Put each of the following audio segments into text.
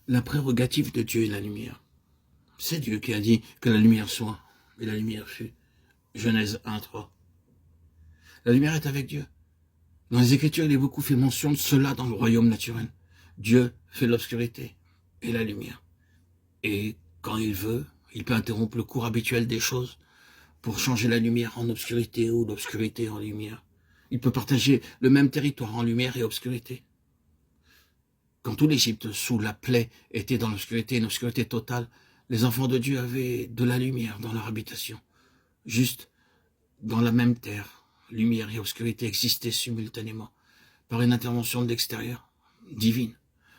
La prérogative de Dieu est la lumière. C'est Dieu qui a dit que la lumière soit, et la lumière fut. Genèse 1:3. La lumière est avec Dieu. Dans les Écritures, il est beaucoup fait mention de cela dans le royaume naturel. Dieu fait l'obscurité et la lumière. Et quand il veut, il peut interrompre le cours habituel des choses pour changer la lumière en obscurité ou l'obscurité en lumière. Il peut partager le même territoire en lumière et obscurité. Quand tout l'Égypte, sous la plaie, était dans l'obscurité, une obscurité totale, les enfants de Dieu avaient de la lumière dans leur habitation. Juste dans la même terre, lumière et obscurité existaient simultanément, par une intervention de l'extérieur, divine.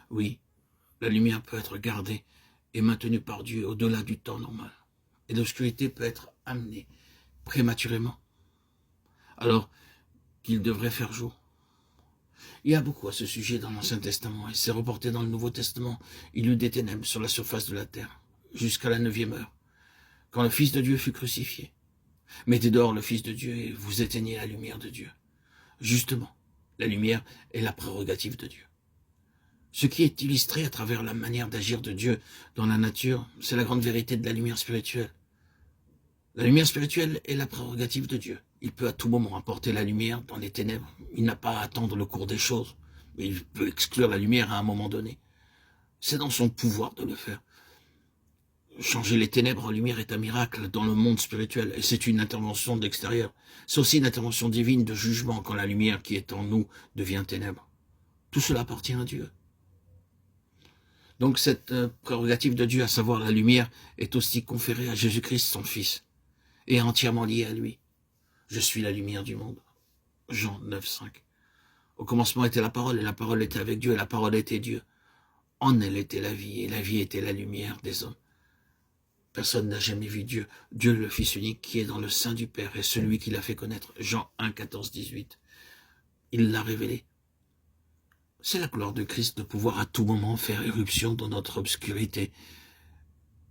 Oui, la lumière peut être gardée et maintenue par Dieu au-delà du temps normal. Et l'obscurité peut être amenée prématurément, alors qu'il devrait faire jour. Il y a beaucoup à ce sujet dans l'Ancien Testament, et c'est reporté dans le Nouveau Testament. Il y eut des ténèbres sur la surface de la terre, jusqu'à la 9e heure, quand le Fils de Dieu fut crucifié. Mettez dehors le Fils de Dieu et vous éteignez la lumière de Dieu. Justement, la lumière est la prérogative de Dieu. Ce qui est illustré à travers la manière d'agir de Dieu dans la nature, c'est la grande vérité de la lumière spirituelle. La lumière spirituelle est la prérogative de Dieu. Il peut à tout moment apporter la lumière dans les ténèbres. Il n'a pas à attendre le cours des choses, mais il peut exclure la lumière à un moment donné. C'est dans son pouvoir de le faire. Changer les ténèbres en lumière est un miracle dans le monde spirituel, et c'est une intervention de l'extérieur. C'est aussi une intervention divine de jugement quand la lumière qui est en nous devient ténèbres. Tout cela appartient à Dieu. Donc cette prérogative de Dieu, à savoir la lumière, est aussi conférée à Jésus-Christ, son Fils, et entièrement liée à lui. Je suis la lumière du monde. Jean 9:5. Au commencement était la parole, et la parole était avec Dieu, et la parole était Dieu. En elle était la vie, et la vie était la lumière des hommes. Personne n'a jamais vu Dieu. Dieu, le Fils unique, qui est dans le sein du Père, est celui qui l'a fait connaître. Jean 1:14-18. Il l'a révélé. C'est la gloire de Christ de pouvoir à tout moment faire éruption dans notre obscurité.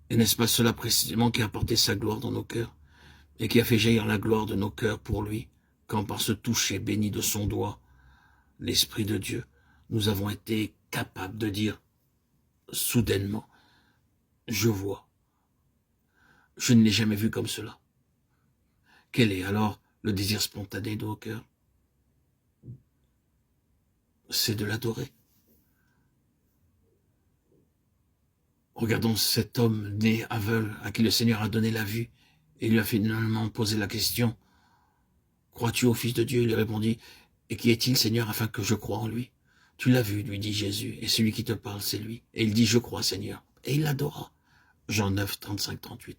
Et n'est-ce pas cela précisément qui a apporté sa gloire dans nos cœurs, et qui a fait jaillir la gloire de nos cœurs pour lui, quand par ce toucher béni de son doigt, l'Esprit de Dieu, nous avons été capables de dire soudainement, je vois. Je ne l'ai jamais vu comme cela. Quel est alors le désir spontané de nos cœurs? C'est de l'adorer. Regardons cet homme né aveugle à qui le Seigneur a donné la vue et lui a finalement posé la question, crois-tu au Fils de Dieu? Il lui répondit, et qui est-il, Seigneur, afin que je croie en lui? Tu l'as vu, lui dit Jésus, et celui qui te parle, c'est lui. Et il dit, je crois, Seigneur. Et il l'adora. Jean 9:35-38.